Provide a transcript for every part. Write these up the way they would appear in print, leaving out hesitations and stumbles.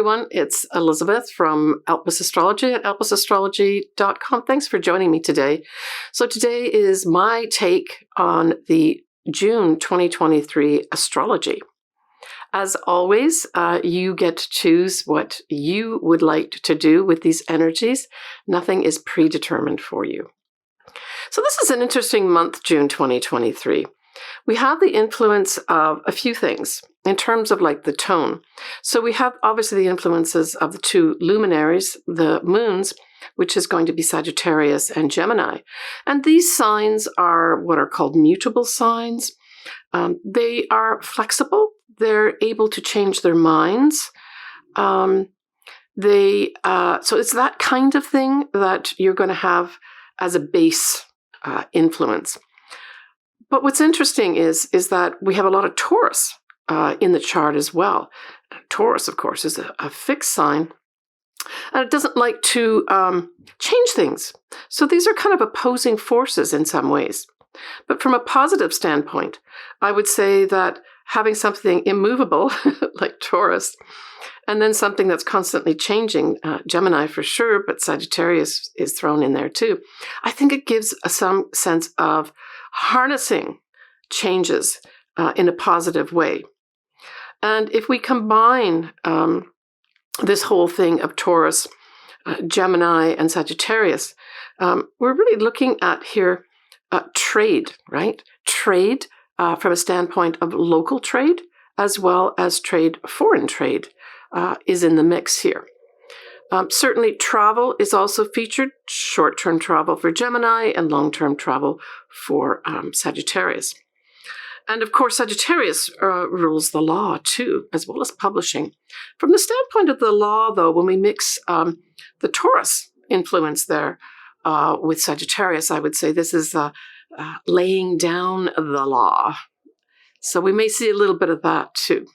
everyone. It's Elizabeth from Astrology at at.Astrology.com. Thanks for joining me today. So today is my take on the June 2023 astrology. As always, you get to choose what you would like to do with these energies. Nothing is predetermined for you. So this is an interesting month, June 2023. We have the influence of a few things in terms of like the tone. So we have obviously the influences of the two luminaries, the moons, which is going to be Sagittarius and Gemini. And these signs are what are called mutable signs. They are flexible. They're able to change their minds. So it's that kind of thing that you're going to have as a base influence. But what's interesting is that we have a lot of Taurus in the chart as well. Taurus, of course, is a fixed sign, and it doesn't like to change things. So these are kind of opposing forces in some ways. But from a positive standpoint, I would say that having something immovable like Taurus, and then something that's constantly changing, Gemini for sure, but Sagittarius is thrown in there too. I think it gives some sense of harnessing changes in a positive way. And if we combine this whole thing of Taurus, Gemini, and Sagittarius, we're really looking at here trade, right? Trade from a standpoint of local trade, as well as foreign trade is in the mix here. Certainly travel is also featured, short-term travel for Gemini and long-term travel for Sagittarius. And of course, Sagittarius rules the law too, as well as publishing. From the standpoint of the law, though, when we mix the Taurus influence there with Sagittarius, I would say this is laying down the law. So we may see a little bit of that too.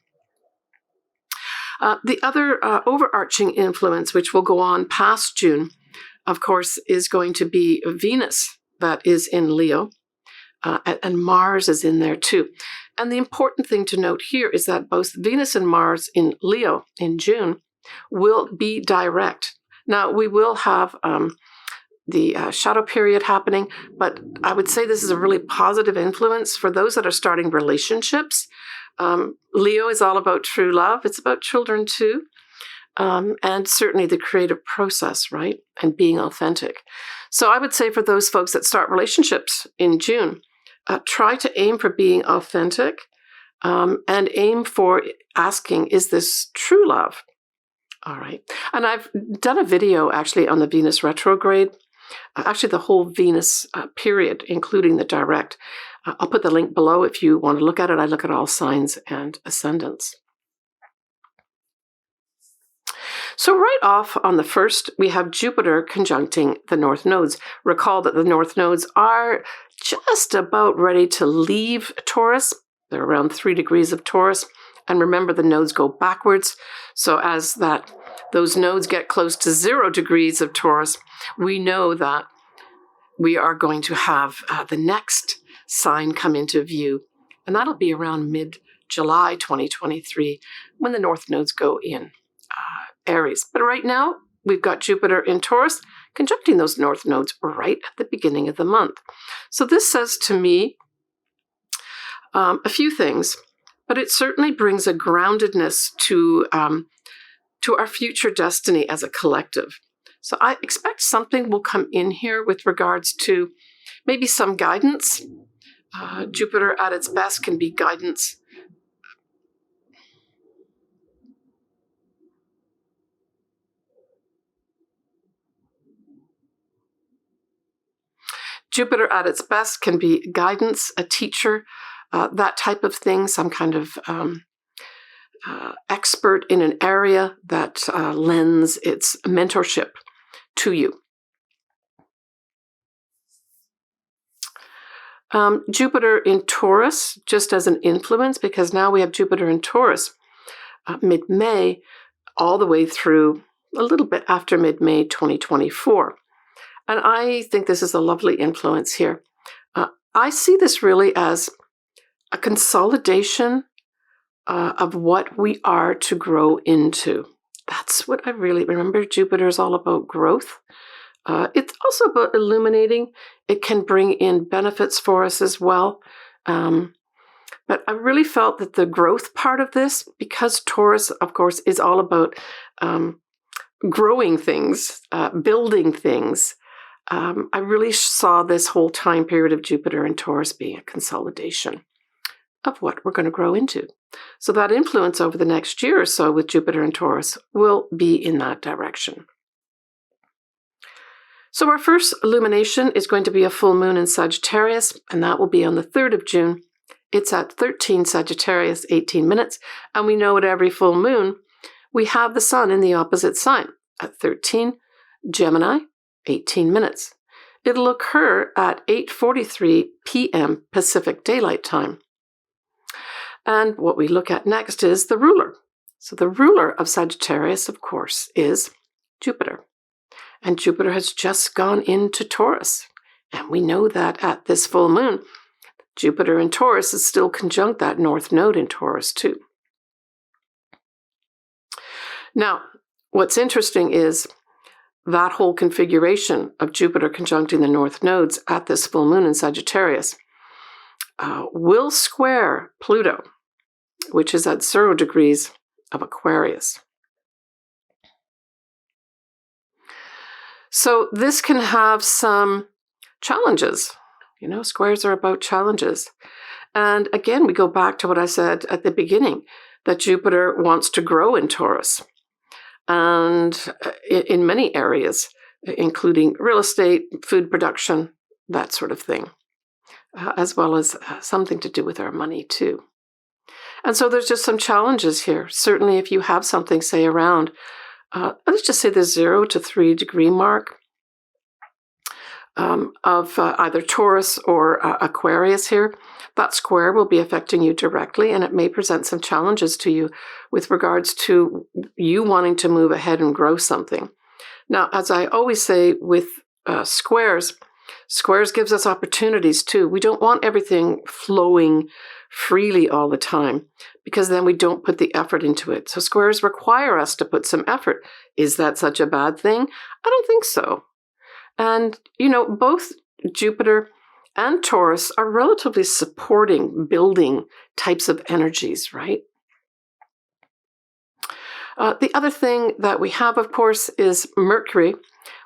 The other overarching influence, which will go on past June, of course, is going to be Venus, that is in Leo, and Mars is in there too. And the important thing to note here is that both Venus and Mars in Leo in June will be direct. Now, we will have the shadow period happening, but I would say this is a really positive influence for those that are starting relationships. Leo is all about true love. It's about children too. And certainly the creative process, right? And being authentic. So I would say for those folks that start relationships in June, try to aim for being authentic and aim for asking, is this true love? All right. And I've done a video actually on the Venus retrograde, actually the whole Venus period, including the direct. I'll put the link below if you want to look at it. I look at all signs and ascendants. So right off on the 1st, we have Jupiter conjuncting the North Nodes. Recall that the North Nodes are just about ready to leave Taurus. They're around 3 degrees of Taurus. And remember, the nodes go backwards. So as those nodes get close to 0 degrees of Taurus, we know that we are going to have the next sign come into view. And that'll be around mid-July 2023 when the North Nodes go in Aries. But right now, we've got Jupiter in Taurus conjuncting those North Nodes right at the beginning of the month. So this says to me a few things, but it certainly brings a groundedness to our future destiny as a collective. So I expect something will come in here with regards to maybe some guidance. Jupiter at its best can be guidance. Jupiter at its best can be guidance, a teacher, that type of thing, some kind of expert in an area that lends its mentorship to you. Jupiter in Taurus, just as an influence, because now we have Jupiter in Taurus mid-May all the way through a little bit after mid-May 2024. And I think this is a lovely influence here. I see this really as a consolidation of what we are to grow into. that's what I really remember. Jupiter is all about growth. It's also about illuminating. It can bring in benefits for us as well. But I really felt that the growth part of this, because Taurus, of course, is all about growing things, building things, I really saw this whole time period of Jupiter and Taurus being a consolidation of what we're going to grow into. So that influence over the next year or so with Jupiter and Taurus will be in that direction. So our first illumination is going to be a full moon in Sagittarius, and that will be on the 3rd of June. It's at 13 Sagittarius, 18 minutes, and we know at every full moon, we have the sun in the opposite sign at 13 Gemini, 18 minutes. It'll occur at 8:43 p.m. Pacific Daylight Time. And what we look at next is the ruler. So the ruler of Sagittarius, of course, is Jupiter. And Jupiter has just gone into Taurus. And we know that at this full moon, Jupiter in Taurus is still conjunct that north node in Taurus too. Now, what's interesting is that whole configuration of Jupiter conjuncting the north nodes at this full moon in Sagittarius will square Pluto, which is at 0 degrees of Aquarius. So this can have some challenges. You know, squares are about challenges. And again, we go back to what I said at the beginning, that Jupiter wants to grow in Taurus. And in many areas, including real estate, food production, that sort of thing, as well as something to do with our money too. And so there's just some challenges here. Certainly if you have something, say, around, let's just say the 0 to 3 degree mark of either Taurus or Aquarius here, that square will be affecting you directly, and it may present some challenges to you with regards to you wanting to move ahead and grow something. Now, as I always say with squares gives us opportunities too. We don't want everything flowing freely all the time, because then we don't put the effort into it. So squares require us to put some effort. Is that such a bad thing? I don't think so. And, you know, both Jupiter and Taurus are relatively supporting, building types of energies, right? The other thing that we have, of course, is Mercury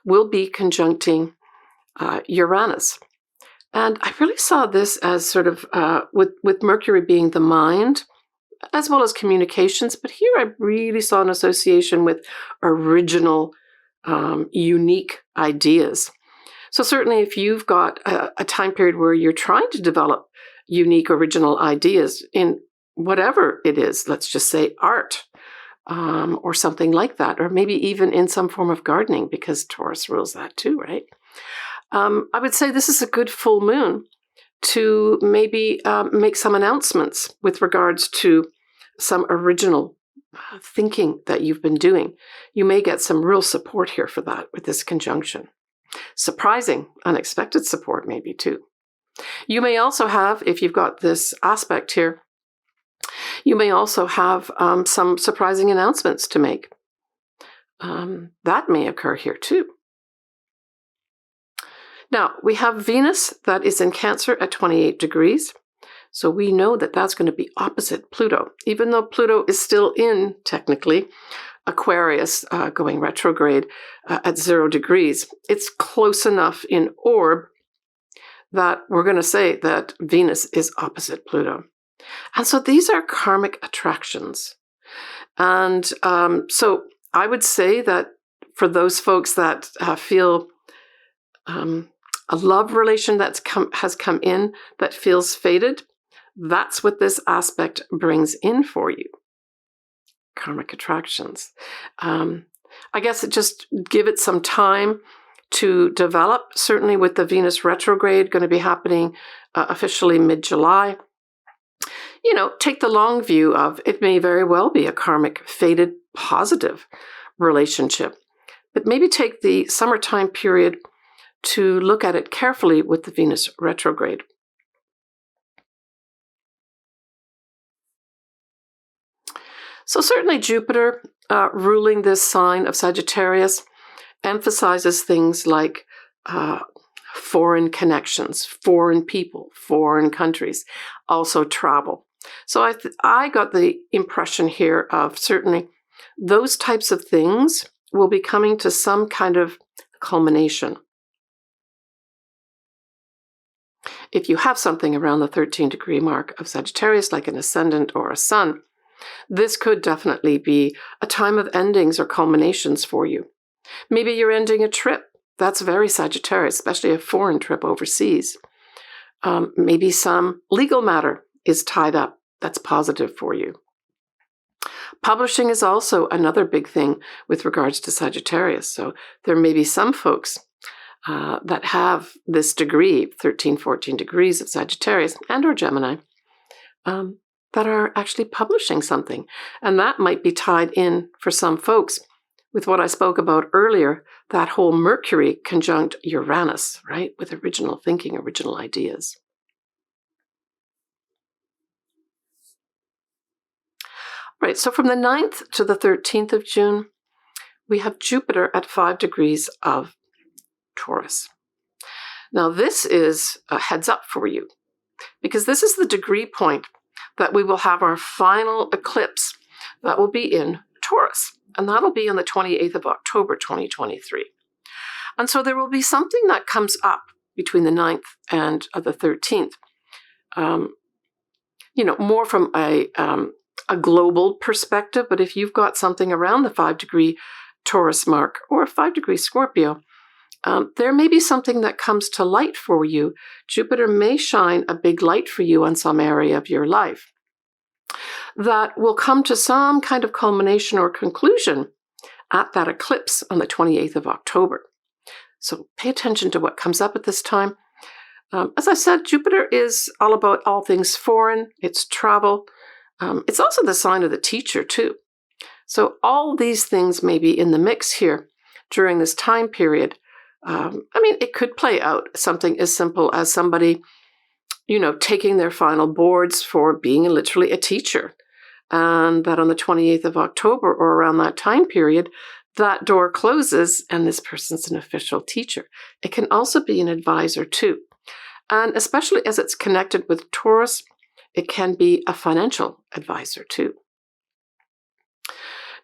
will be conjuncting Uranus. And I really saw this as sort of, with Mercury being the mind, as well as communications, but here I really saw an association with original, unique ideas. So certainly if you've got a time period where you're trying to develop unique, original ideas in whatever it is, let's just say art, or something like that, or maybe even in some form of gardening, because Taurus rules that too, right? I would say this is a good full moon to maybe make some announcements with regards to some original thinking that you've been doing. You may get some real support here for that with this conjunction. Surprising, unexpected support maybe too. You may also have, if you've got this aspect here, you may also have some surprising announcements to make. That may occur here too. Now, we have Venus that is in Cancer at 28 degrees. So we know that that's going to be opposite Pluto, even though Pluto is still in, technically, Aquarius going retrograde at 0 degrees. It's close enough in orb that we're going to say that Venus is opposite Pluto. And so these are karmic attractions. And so I would say that for those folks that feel a love relation has come in that feels fated, that's what this aspect brings in for you. Karmic attractions. I guess just give it some time to develop, certainly with the Venus retrograde going to be happening officially mid-July. You know, take the long view of it may very well be a karmic, fated, positive relationship. But maybe take the summertime period to look at it carefully with the Venus retrograde. So certainly Jupiter ruling this sign of Sagittarius emphasizes things like foreign connections, foreign people, foreign countries, also travel. So I got the impression here of certainly those types of things will be coming to some kind of culmination. If you have something around the 13-degree mark of Sagittarius, like an ascendant or a sun, this could definitely be a time of endings or culminations for you. Maybe you're ending a trip. That's very Sagittarius, especially a foreign trip overseas. Maybe some legal matter is tied up. That's positive for you. Publishing is also another big thing with regards to Sagittarius. So there may be some folks that have this degree, 13, 14 degrees of Sagittarius and or Gemini, that are actually publishing something. And that might be tied in for some folks with what I spoke about earlier, that whole Mercury conjunct Uranus, right? With original thinking, original ideas. Right, so from the 9th to the 13th of June, we have Jupiter at 5 degrees of Taurus. Now this is a heads up for you, because this is the degree point that we will have our final eclipse that will be in Taurus, and that'll be on the 28th of October 2023. And so there will be something that comes up between the 9th and the 13th, more from a global perspective. But if you've got something around the 5-degree Taurus mark or a 5-degree Scorpio, there may be something that comes to light for you. Jupiter may shine a big light for you on some area of your life that will come to some kind of culmination or conclusion at that eclipse on the 28th of October. So pay attention to what comes up at this time. As I said, Jupiter is all about all things foreign. It's travel. It's also the sign of the teacher, too. So all these things may be in the mix here during this time period. It could play out something as simple as somebody, taking their final boards for being literally a teacher. And that on the 28th of October or around that time period, that door closes and this person's an official teacher. It can also be an advisor, too. And especially as it's connected with Taurus, it can be a financial advisor, too.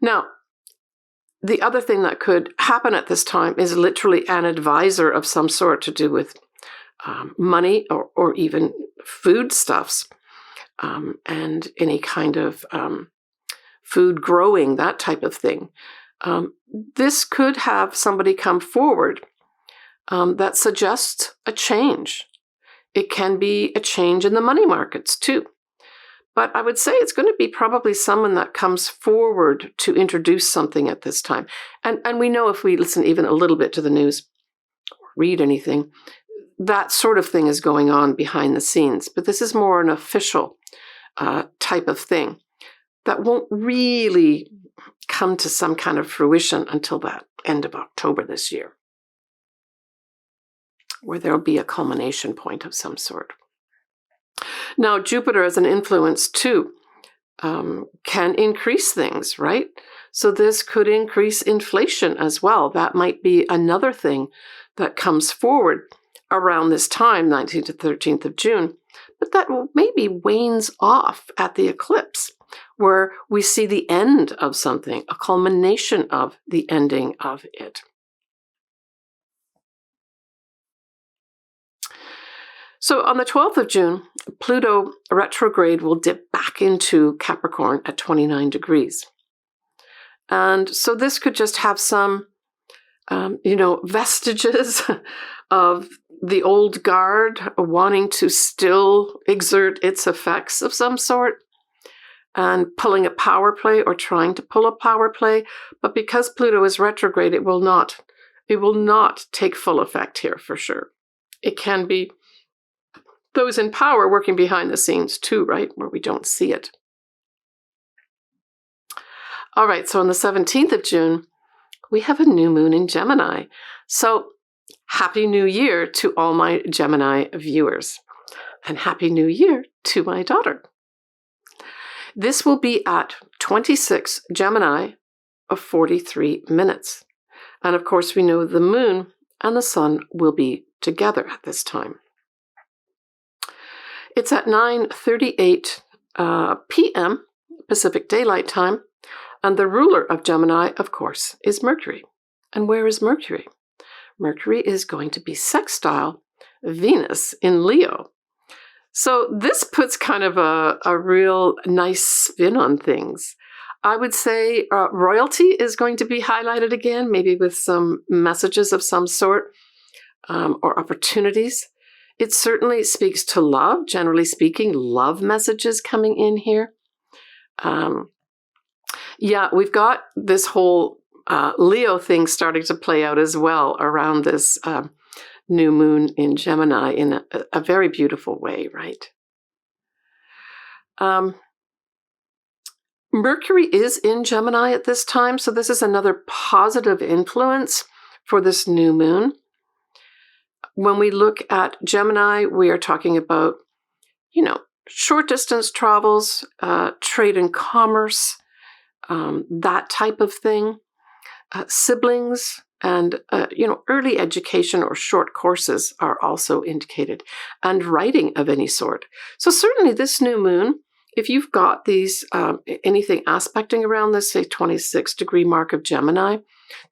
Now, the other thing that could happen at this time is literally an advisor of some sort to do with money or even foodstuffs and any kind of food growing, that type of thing. This could have somebody come forward that suggests a change. It can be a change in the money markets too. But I would say it's going to be probably someone that comes forward to introduce something at this time. And we know if we listen even a little bit to the news or read anything, that sort of thing is going on behind the scenes. But this is more an official type of thing that won't really come to some kind of fruition until that end of October this year, where there'll be a culmination point of some sort. Now, Jupiter as an influence, too, can increase things, right? So this could increase inflation as well. That might be another thing that comes forward around this time, 19th to 13th of June, but that maybe wanes off at the eclipse, where we see the end of something, a culmination of the ending of it. So on the 12th of June, Pluto retrograde will dip back into Capricorn at 29 degrees. And so this could just have some, vestiges of the old guard wanting to still exert its effects of some sort and pulling a power play or trying to pull a power play. But because Pluto is retrograde, it will not take full effect here for sure. It can be those in power working behind the scenes too, right, where we don't see it. All right, so on the 17th of June, we have a new moon in Gemini. So Happy New Year to all my Gemini viewers. And Happy New Year to my daughter. This will be at 26 Gemini of 43 minutes. And of course, we know the moon and the sun will be together at this time. It's at 9:38 p.m. Pacific Daylight Time, and the ruler of Gemini, of course, is Mercury. And where is Mercury? Mercury is going to be sextile Venus in Leo. So this puts kind of a real nice spin on things. I would say royalty is going to be highlighted again, maybe with some messages of some sort or opportunities. It certainly speaks to love, generally speaking, love messages coming in here. Yeah, we've got this whole Leo thing starting to play out as well around this new moon in Gemini in a very beautiful way, right? Mercury is in Gemini at this time, so this is another positive influence for this new moon. When we look at Gemini, we are talking about, short distance travels, trade and commerce, that type of thing, siblings, and, early education or short courses are also indicated, and writing of any sort. So certainly this new moon, if you've got these, anything aspecting around this, say, 26-degree mark of Gemini,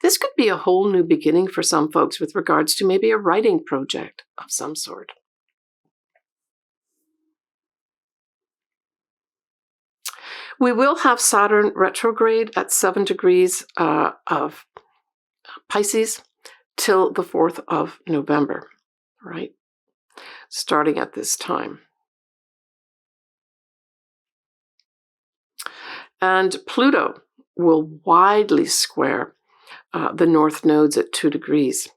this could be a whole new beginning for some folks with regards to maybe a writing project of some sort. We will have Saturn retrograde at 7 degrees of Pisces till the 4th of November, right? Starting at this time. And Pluto will widely square the north nodes at 2 degrees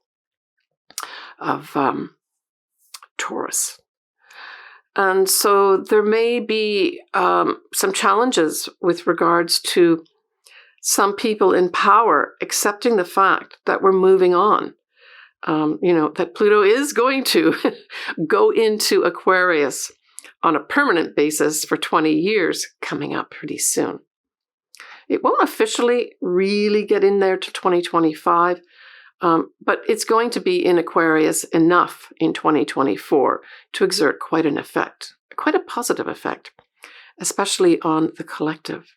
of Taurus. And so there may be some challenges with regards to some people in power accepting the fact that we're moving on. That Pluto is going to go into Aquarius on a permanent basis for 20 years coming up pretty soon. It won't officially really get in there to 2025, but it's going to be in Aquarius enough in 2024 to exert quite an effect, quite a positive effect, especially on the collective,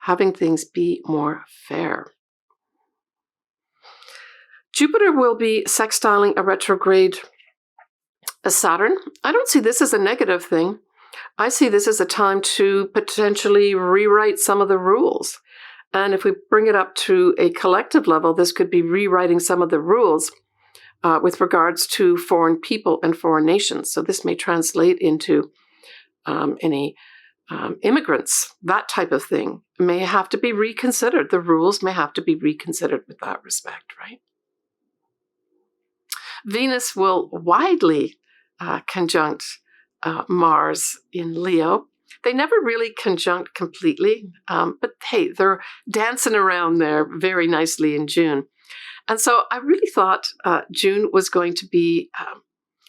having things be more fair. Jupiter will be sextiling a retrograde Saturn. I don't see this as a negative thing. I see this as a time to potentially rewrite some of the rules. And if we bring it up to a collective level, this could be rewriting some of the rules with regards to foreign people and foreign nations. So this may translate into any immigrants, that type of thing may have to be reconsidered. The rules may have to be reconsidered with that respect, right? Venus will widely conjunct Mars in Leo. They never really conjunct completely, but hey, they're dancing around there very nicely in June. And so I really thought June was going to be,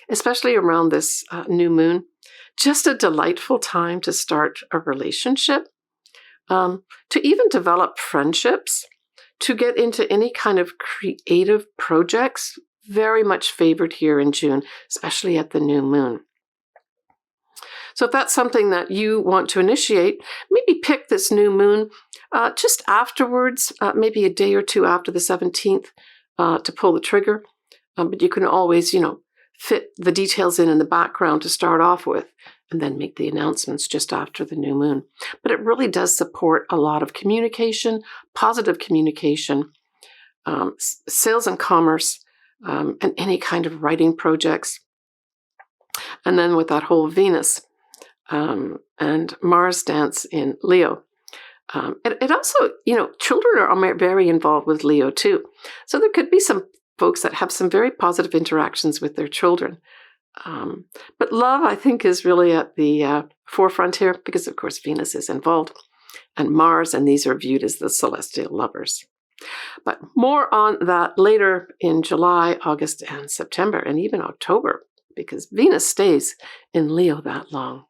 especially around this new moon, just a delightful time to start a relationship, to even develop friendships, to get into any kind of creative projects, very much favored here in June, especially at the new moon. So if that's something that you want to initiate, maybe pick this new moon just afterwards, maybe a day or two after the 17th to pull the trigger. But you can always, fit the details in the background to start off with and then make the announcements just after the new moon. But it really does support a lot of communication, positive communication, sales and commerce, and any kind of writing projects. And then with that whole Venus and Mars dance in Leo. It also, children are very involved with Leo too. So there could be some folks that have some very positive interactions with their children. But love, I think, is really at the forefront here because, of course, Venus is involved and Mars, and these are viewed as the celestial lovers. But more on that later in July, August, and September, and even October, because Venus stays in Leo that long.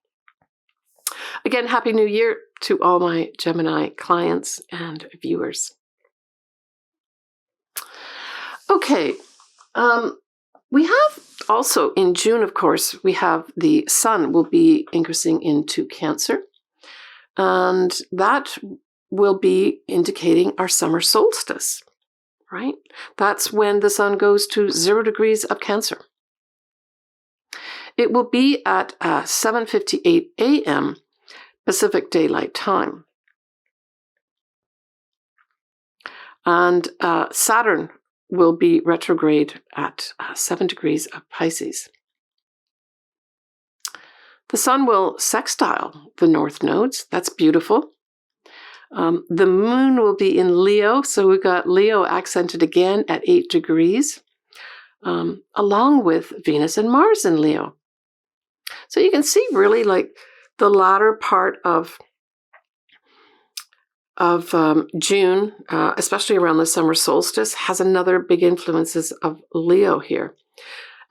Again, Happy New Year to all my Gemini clients and viewers. Okay, we have also in June, of course, we have the Sun will be ingressing into Cancer, and that will be indicating our summer solstice, right? That's when the Sun goes to 0 degrees of Cancer. It will be at 7:58 a.m. Pacific Daylight Time. And Saturn will be retrograde at 7 degrees of Pisces. The Sun will sextile the north nodes. That's beautiful. The Moon will be in Leo, so we've got Leo accented again at 8 degrees, along with Venus and Mars in Leo. So you can see really like the latter part of June, especially around the summer solstice, has another big influences of Leo here.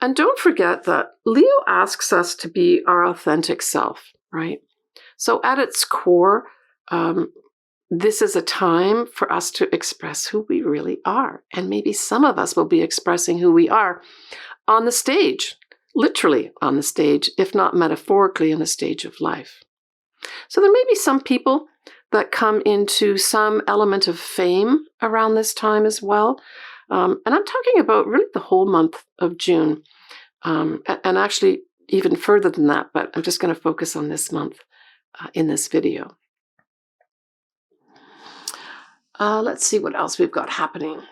And don't forget that Leo asks us to be our authentic self, right? So at its core, this is a time for us to express who we really are. And maybe some of us will be expressing who we are on the stage, literally on the stage, if not metaphorically on the stage of life. So there may be some people that come into some element of fame around this time as well. And I'm talking about really the whole month of June, and actually even further than that, but I'm just going to focus on this month in this video. Let's see what else we've got happening.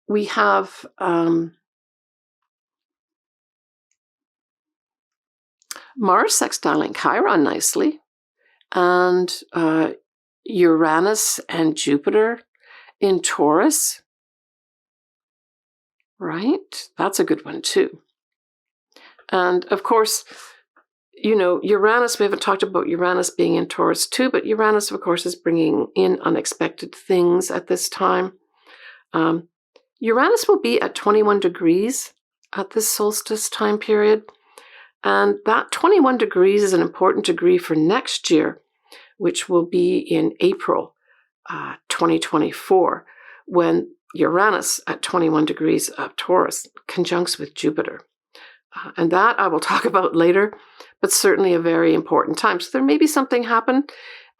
We have Mars sextiling Chiron nicely, and Uranus and Jupiter in Taurus, right? That's a good one too. And of course, you know, Uranus, we haven't talked about Uranus being in Taurus too, but Uranus, of course, is bringing in unexpected things at this time. Uranus will be at 21 degrees at this solstice time period. And that 21 degrees is an important degree for next year, which will be in April 2024, when Uranus at 21 degrees of Taurus conjuncts with Jupiter. And that I will talk about later, but certainly a very important time. So there may be something happen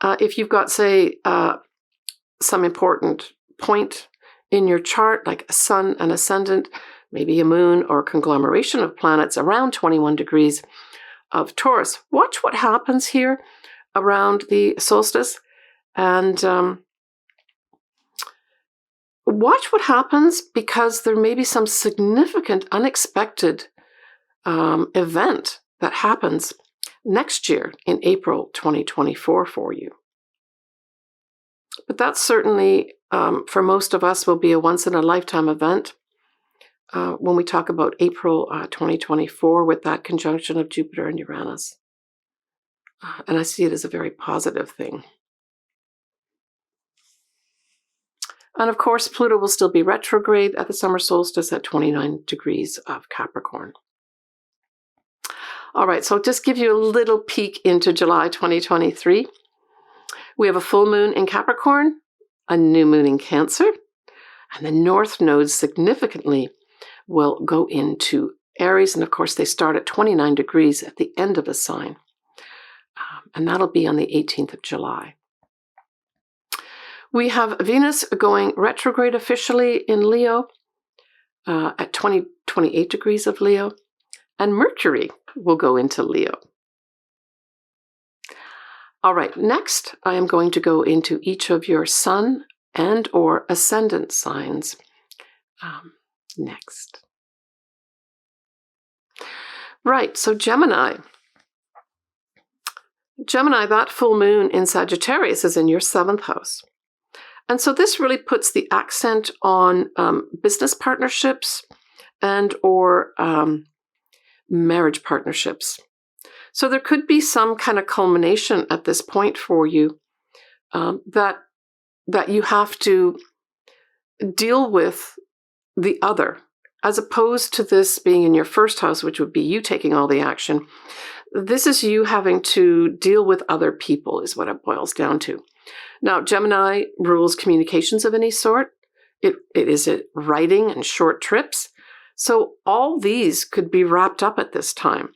if you've got, say, some important point in your chart, like a sun, an ascendant, maybe a moon, or a conglomeration of planets around 21 degrees of Taurus. Watch what happens here around the solstice, and watch what happens, because there may be some significant, unexpected event that happens next year in April 2024 for you. But that certainly, for most of us, will be a once-in-a-lifetime event when we talk about April 2024 with that conjunction of Jupiter and Uranus. And I see it as a very positive thing. And of course, Pluto will still be retrograde at the summer solstice at 29 degrees of Capricorn. All right, so just give you a little peek into July 2023. We have a full moon in Capricorn, a new moon in Cancer, and the north nodes significantly will go into Aries. And of course, they start at 29 degrees at the end of the sign. And that'll be on the 18th of July. We have Venus going retrograde officially in Leo at 28 degrees of Leo, and Mercury will go into Leo. All right, next I am going to go into each of your sun and or ascendant signs next. Right, so Gemini. Gemini, that full moon in Sagittarius is in your 7th house. And so this really puts the accent on business partnerships and or marriage partnerships. So there could be some kind of culmination at this point for you that you have to deal with the other, as opposed to this being in your 1st house, which would be you taking all the action. This is you having to deal with other people is what it boils down to. Now, Gemini rules communications of any sort. It is writing and short trips. So all these could be wrapped up at this time.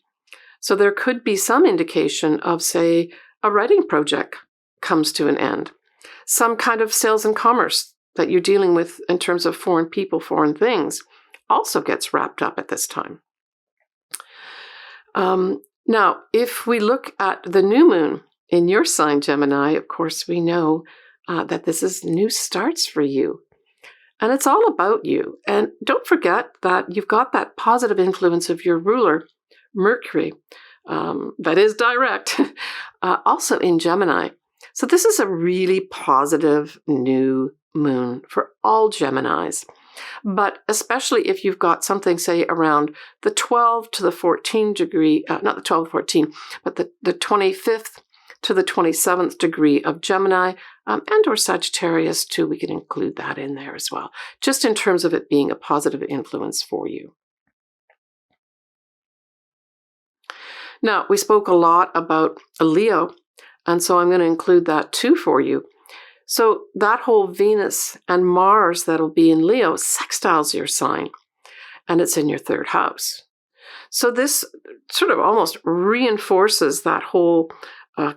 So there could be some indication of, say, a writing project comes to an end. Some kind of sales and commerce that you're dealing with in terms of foreign people, foreign things, also gets wrapped up at this time. Now, if we look at the new moon in your sign, Gemini, of course, we know that this is new starts for you. And it's all about you. And don't forget that you've got that positive influence of your ruler, Mercury, that is direct, also in Gemini. So this is a really positive new moon for all Geminis. But especially if you've got something, say, around the 12 to the 14 degree, not the 12 to 14, but the 25th to the 27th degree of Gemini, and or Sagittarius too, we can include that in there as well, just in terms of it being a positive influence for you. Now, we spoke a lot about Leo, and so I'm going to include that too for you. So that whole Venus and Mars that'll be in Leo sextiles your sign, and it's in your third house. So this sort of almost reinforces that whole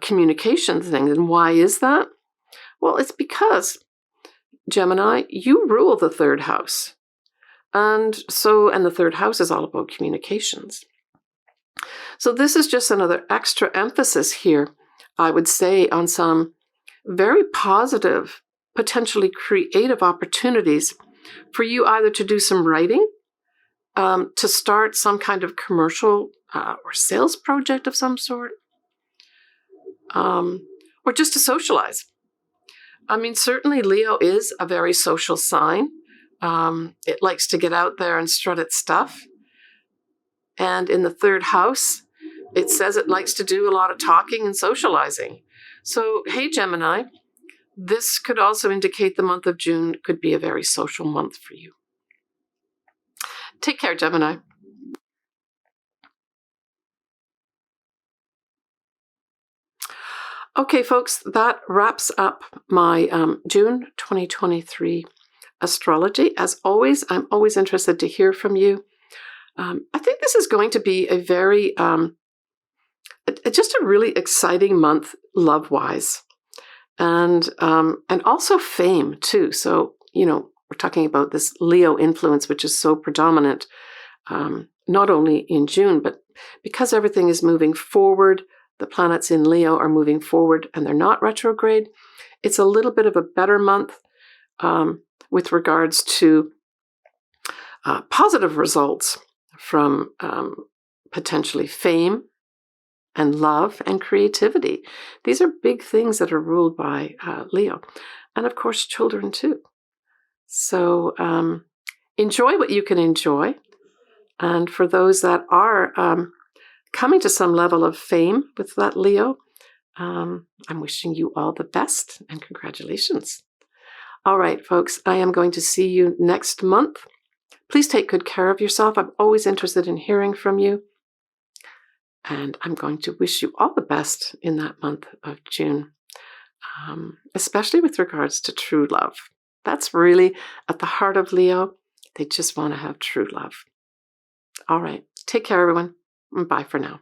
communication thing. And why is that? Well, it's because, Gemini, you rule the third house. And the third house is all about communications. So this is just another extra emphasis here, I would say, on some very positive, potentially creative opportunities for you either to do some writing, to start some kind of commercial or sales project of some sort, or just to socialize. I mean, certainly Leo is a very social sign. It likes to get out there and strut its stuff. And in the third house, it says it likes to do a lot of talking and socializing. So, hey, Gemini, this could also indicate the month of June could be a very social month for you. Take care, Gemini. Okay, folks, that wraps up my June 2023 astrology. As always, I'm always interested to hear from you. I think this is going to be a very, just a really exciting month, love-wise, and also fame too. So, we're talking about this Leo influence, which is so predominant, not only in June, but because everything is moving forward. The planets in Leo are moving forward and they're not retrograde. It's a little bit of a better month with regards to positive results from potentially fame and love and creativity. These are big things that are ruled by Leo. And of course, children too. So enjoy what you can enjoy. And for those that are coming to some level of fame with that Leo, I'm wishing you all the best and congratulations. All right, folks, I am going to see you next month. Please take good care of yourself. I'm always interested in hearing from you. And I'm going to wish you all the best in that month of June, especially with regards to true love. That's really at the heart of Leo. They just want to have true love. All right. Take care, everyone. Bye for now.